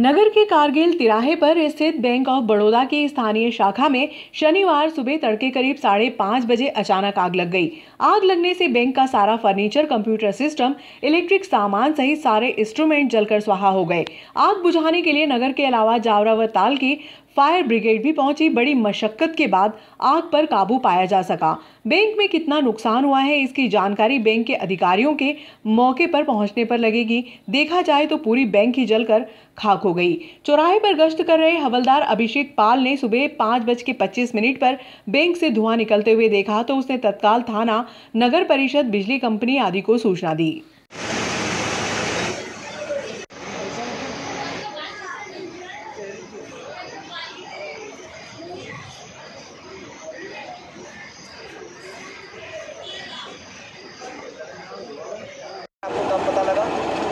नगर के कारगिल तिराहे पर स्थित बैंक ऑफ बड़ौदा की स्थानीय शाखा में शनिवार सुबह तड़के करीब 5:30 बजे अचानक आग लग गई। आग लगने से बैंक का सारा फर्नीचर, कंप्यूटर सिस्टम, इलेक्ट्रिक सामान सहित सारे इंस्ट्रूमेंट जलकर स्वाहा हो गए। आग बुझाने के लिए नगर के अलावा जावरा व ताल की फायर ब्रिगेड भी पहुंची। बड़ी मशक्कत के बाद आग पर काबू पाया जा सका। बैंक में कितना नुकसान हुआ है, इसकी जानकारी बैंक के अधिकारियों के मौके पर पहुंचने पर लगेगी। देखा जाए तो पूरी बैंक ही जलकर खाक हो गई। चौराहे पर गश्त कर रहे हवलदार अभिषेक पाल ने सुबह 5:25 पर बैंक से धुआं निकलते हुए देखा तो उसने तत्काल थाना, नगर परिषद, बिजली कंपनी आदि को सूचना दी।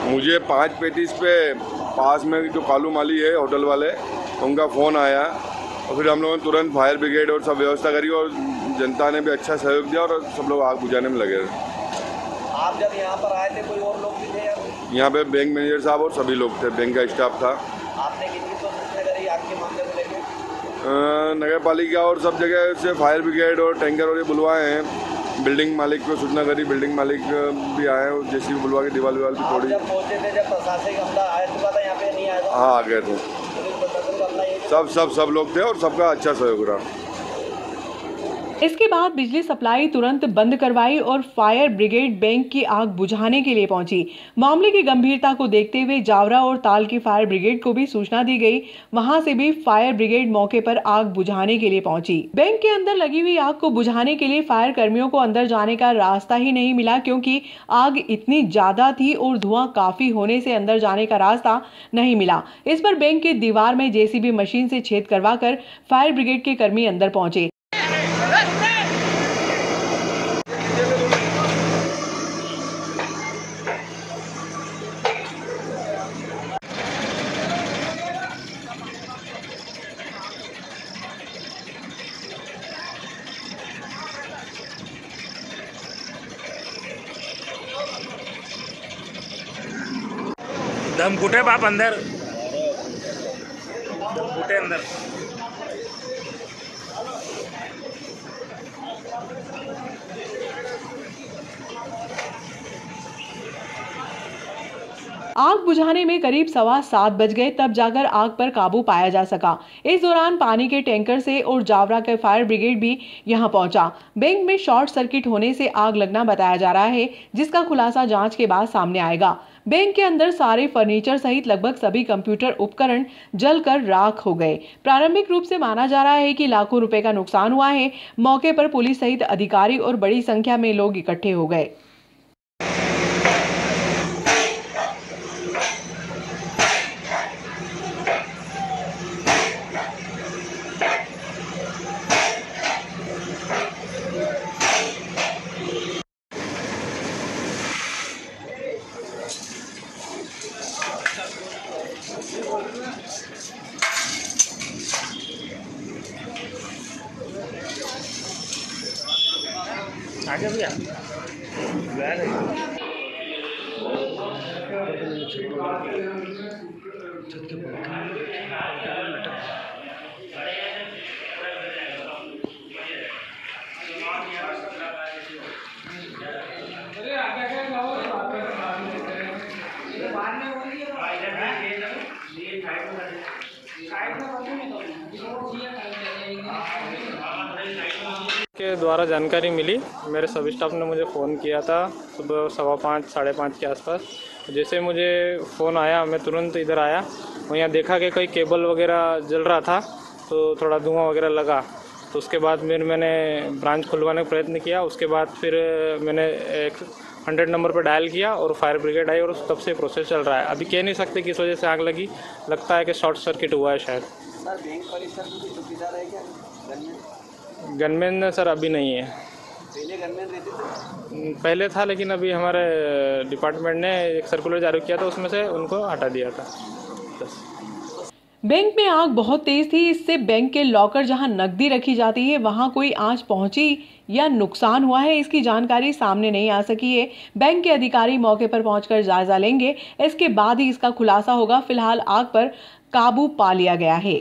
मुझे 5:35 पे पास में जो कालू माली है होटल वाले, उनका फ़ोन आया और फिर हम लोगों ने तुरंत फायर ब्रिगेड और सब व्यवस्था करी और जनता ने भी अच्छा सहयोग दिया और सब लोग आग बुझाने में लगे। आप जब यहाँ पर आए थे कोई और लोग भी थे? यहाँ पे बैंक मैनेजर साहब और सभी लोग थे, बैंक का स्टाफ था। आपने कितनी कोशिश करी आग के मामले को लेकर? नगर पालिका और सब जगह से फायर ब्रिगेड और टैंकर और ये बुलवाए हैं। बिल्डिंग मालिक को सूचना करी, बिल्डिंग मालिक भी आए और जेसीबी बुलवा के दीवार भी तोड़ी। जब पहुंचे थे, जब प्रशासनिक अमला आया चुका था यहाँ पे, नहीं आया था? हाँ, आ गए थे, सब लोग थे और सबका अच्छा सहयोग रहा। इसके बाद बिजली सप्लाई तुरंत बंद करवाई और फायर ब्रिगेड बैंक की आग बुझाने के लिए पहुंची। मामले की गंभीरता को देखते हुए जावरा और ताल की फायर ब्रिगेड को भी सूचना दी गई। वहां से भी फायर ब्रिगेड मौके पर आग बुझाने के लिए पहुंची। बैंक के अंदर लगी हुई आग को बुझाने के लिए फायर कर्मियों को अंदर जाने का रास्ता ही नहीं मिला, क्योंकि आग इतनी ज्यादा थी और धुआं काफी होने से अंदर जाने का रास्ता नहीं मिला। इस पर बैंक के दीवार में जेसीबी मशीन से छेद करवाकर फायर ब्रिगेड के कर्मी अंदर पहुंचे। दम घुटे बाप अंदर, दम घुटे अंदर। आग बुझाने में करीब 7:15 बज गए, तब जाकर आग पर काबू पाया जा सका। इस दौरान पानी के टैंकर से और जावरा के फायर ब्रिगेड भी यहां पहुंचा। बैंक में शॉर्ट सर्किट होने से आग लगना बताया जा रहा है, जिसका खुलासा जांच के बाद सामने आएगा। बैंक के अंदर सारे फर्नीचर सहित लगभग सभी कंप्यूटर उपकरण जलकर राख हो गए। प्रारंभिक रूप से माना जा रहा है कि लाखों रुपए का नुकसान हुआ है। मौके पर पुलिस सहित अधिकारी और बड़ी संख्या में लोग इकट्ठे हो गए। आगे भैया के द्वारा जानकारी मिली। मेरे सब स्टाफ ने मुझे फ़ोन किया था सुबह 5:15 साढ़े 5 के आसपास। जैसे मुझे फ़ोन आया, मैं तुरंत इधर आया और यहाँ देखा कि कोई केबल वगैरह जल रहा था, तो थोड़ा धुआं वगैरह लगा। तो उसके बाद मैंने ब्रांच खुलवाने का प्रयत्न किया। उसके बाद फिर मैंने 100 नंबर पर डायल किया और फायर ब्रिगेड आई और तब से प्रोसेस चल रहा है। अभी कह नहीं सकते किस वजह से आग लगी, लगता है कि शॉर्ट सर्किट हुआ है शायद। सर, बैंक परिसर में कोई चौकीदार है क्या? गनमैन सर अभी नहीं है। पहले गनमैन रहते थे? पहले था, लेकिन अभी हमारे डिपार्टमेंट ने एक सर्कुलर जारी किया था, उसमें से उनको हटा दिया था। बैंक में आग बहुत तेज थी, इससे बैंक के लॉकर जहां नकदी रखी जाती है वहां कोई आंच पहुंची या नुकसान हुआ है, इसकी जानकारी सामने नहीं आ सकी है। बैंक के अधिकारी मौके पर पहुंचकर जायजा लेंगे, इसके बाद ही इसका खुलासा होगा। फिलहाल आग पर काबू पा लिया गया है।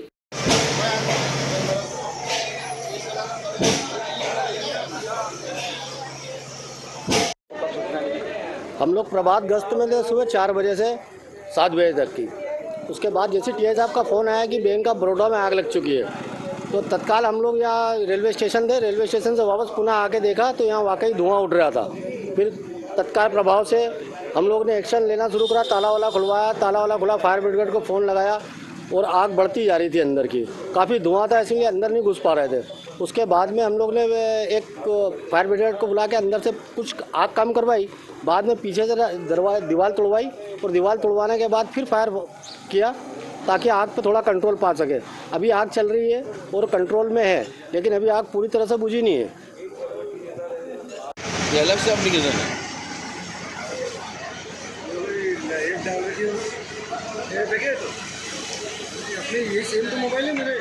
हम लोग प्रभात गश्त में थे सुबह 4 बजे से 7 बजे तक की। उसके बाद जैसे टीआई साहब का फ़ोन आया कि बैंक ऑफ बड़ौदा में आग लग चुकी है, तो तत्काल हम लोग यहाँ रेलवे स्टेशन थे। रेलवे स्टेशन से वापस पुनः आके देखा तो यहाँ वाकई धुआं उठ रहा था। फिर तत्काल प्रभाव से हम लोग ने एक्शन लेना शुरू करा, ताला वाला खुलवाया, ताला वाला खुला, फायर ब्रिगेड को फ़ोन लगाया और आग बढ़ती जा रही थी अंदर की। काफ़ी धुआं था, इसलिए अंदर नहीं घुस पा रहे थे। उसके बाद में हम लोग ने एक फायर ब्रिगेड को बुला के अंदर से कुछ आग कम करवाई। बाद में पीछे से दीवार तोड़वाई और दीवार तोड़वाने के बाद फिर फायर किया ताकि आग पे थोड़ा कंट्रोल पा सके। अभी आग चल रही है और कंट्रोल में है, लेकिन अभी आग पूरी तरह से बुझी नहीं है। ये अलग से एप्लीकेशन है। ये सेम तो मोबाइल है मेरे।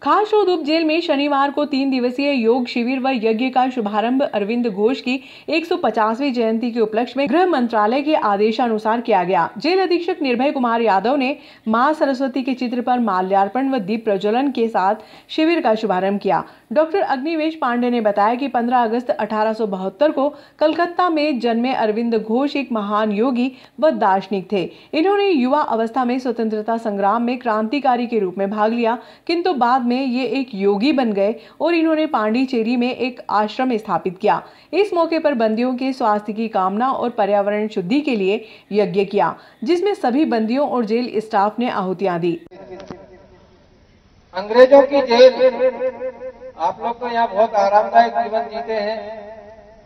खासरोद उप जेल में शनिवार को 3 दिवसीय योग शिविर व यज्ञ का शुभारंभ अरविंद घोष की 150वीं जयंती के उपलक्ष्य में गृह मंत्रालय के आदेशानुसार किया गया। जेल अधीक्षक निर्भय कुमार यादव ने मां सरस्वती के चित्र पर माल्यार्पण व दीप प्रज्वलन के साथ शिविर का शुभारंभ किया। डॉक्टर अग्निवेश पांडे ने बताया कि 15 अगस्त 1872 को कलकत्ता में जन्मे अरविंद घोष एक महान योगी व दार्शनिक थे। इन्होंने युवा अवस्था में स्वतंत्रता संग्राम में क्रांतिकारी के रूप में भाग लिया, किंतु बाद में ये एक योगी बन गए और इन्होंने पांडिचेरी में एक आश्रम स्थापित किया। इस मौके पर बंदियों के स्वास्थ्य की कामना और पर्यावरण शुद्धि के लिए यज्ञ किया, जिसमें सभी बंदियों और जेल स्टाफ ने आहुतियां दी। अंग्रेजों की जेल, आप लोग तो यहाँ बहुत आरामदायक जीवन जीते हैं।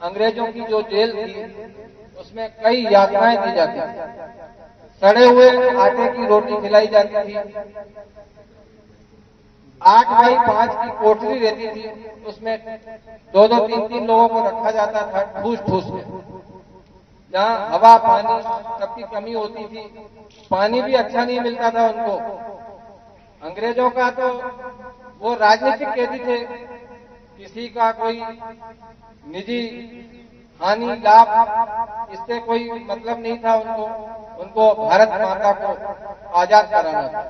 अंग्रेजों की जो जेल थी उसमें कई यातनाएं दी जाती थी। सड़े हुए आटे की रोटी खिलाई जाती थी। 8 बाई 5 की कोठरी रहती थी, उसमें 2-2, 3-3 लोगों को रखा जाता था ठूस में, जहाँ हवा पानी सबकी कमी होती थी। पानी भी अच्छा नहीं मिलता था उनको। अंग्रेजों का तो वो राजनीतिक कैदी थे, किसी का कोई निजी हानि लाभ इससे कोई मतलब नहीं था उनको भारत माता को आजाद कराना था।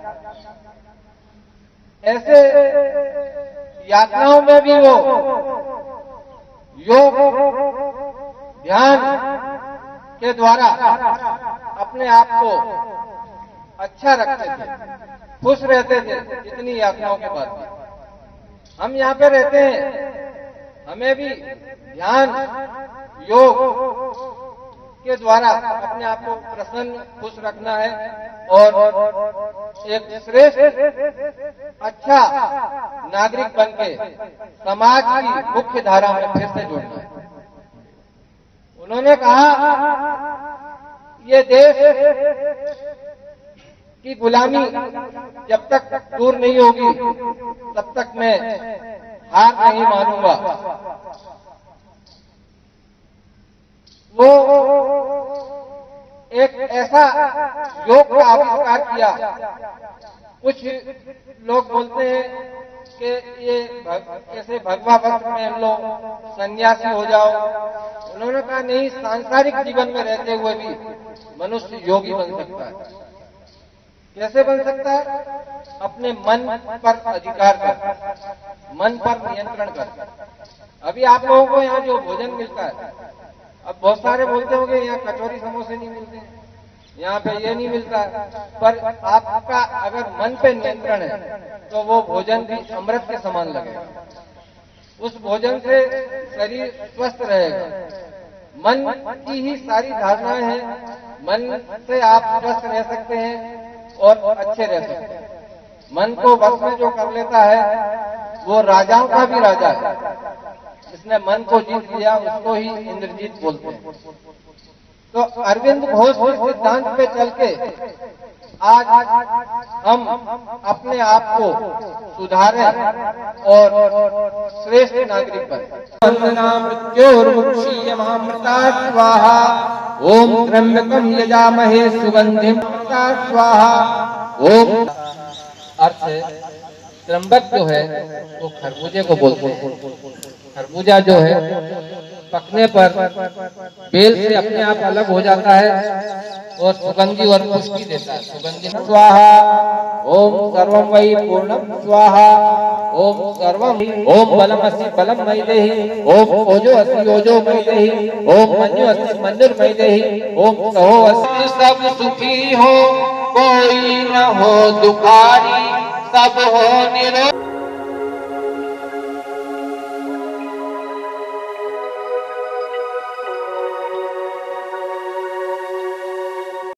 ऐसे यातनाओं में भी वो योग ध्यान के द्वारा अपने आप को अच्छा रखते थे, खुश रहते थे इतनी यातनाओं के बाद भी। हम यहाँ पे रहते हैं, हमें भी ध्यान योग के द्वारा अपने आप को प्रसन्न खुश रखना है और एक श्रेष्ठ अच्छा नागरिक बनके समाज की मुख्य धारा में फिर से जुड़ना है। उन्होंने कहा ये देश की गुलामी जब तक दूर नहीं होगी तब तक मैं हार नहीं मानूंगा। वो एक ऐसा योग का आविष्कार किया। कुछ लोग बोलते हैं कि ये ऐसे भगवा वक्त में हम लोग सन्यासी हो जाओ। उन्होंने कहा नहीं, सांसारिक जीवन में रहते हुए भी मनुष्य योगी बन सकता है। कैसे बन सकता है? अपने मन पर अधिकार कर, मन पर नियंत्रण कर। अभी आप लोगों को यहाँ जो भोजन मिलता है, अब बहुत सारे बोलते होंगे यहाँ कचौरी समोसे नहीं मिलते, यहाँ पे ये नहीं मिलता, पर आपका अगर मन पे नियंत्रण है तो वो भोजन भी अमृत के समान लगेगा। उस भोजन से शरीर स्वस्थ रहेगा। मन की ही सारी धारणाएं हैं, मन से आप स्वस्थ रह सकते हैं और अच्छे रह सकते हैं। मन को वश में जो कर लेता है वो राजाओं का भी राजा है। जिसने मन को जीत लिया उसको ही इंद्रजीत बोलते हैं। तो अरविंद घोष के सिद्धांत पे चल के आज हम अपने आप को सुधारें और श्रेष्ठ नागरिक बने। वंदना मृत्योर्मुक्षीयमामृता स्वाहा। ओम त्र्यंबकं यजामहे सुगंधिं स्वाहा। ओम अर्थ है त्र्यंबक जो है वो खरबूजे को बोलते हैं। खरबूजा जो है पकने पर बेल से अपने आप अलग हो जाता है और सुगंधि और पुष्टि देता है। सुगंधि स्वाहा। ओम सर्वं वै पूर्णं स्वाहा। ओम सर्वं ओम बलम अस्ति बलम मयि देहि। ओम ओजो अस्ति ओजो मयि देहि। ओम मंजु अस्ति मंजुर्मयि देहि। ओम सहो अस्ति सब सुखी हो, कोई न हो दुखारी, सब हो निरोग।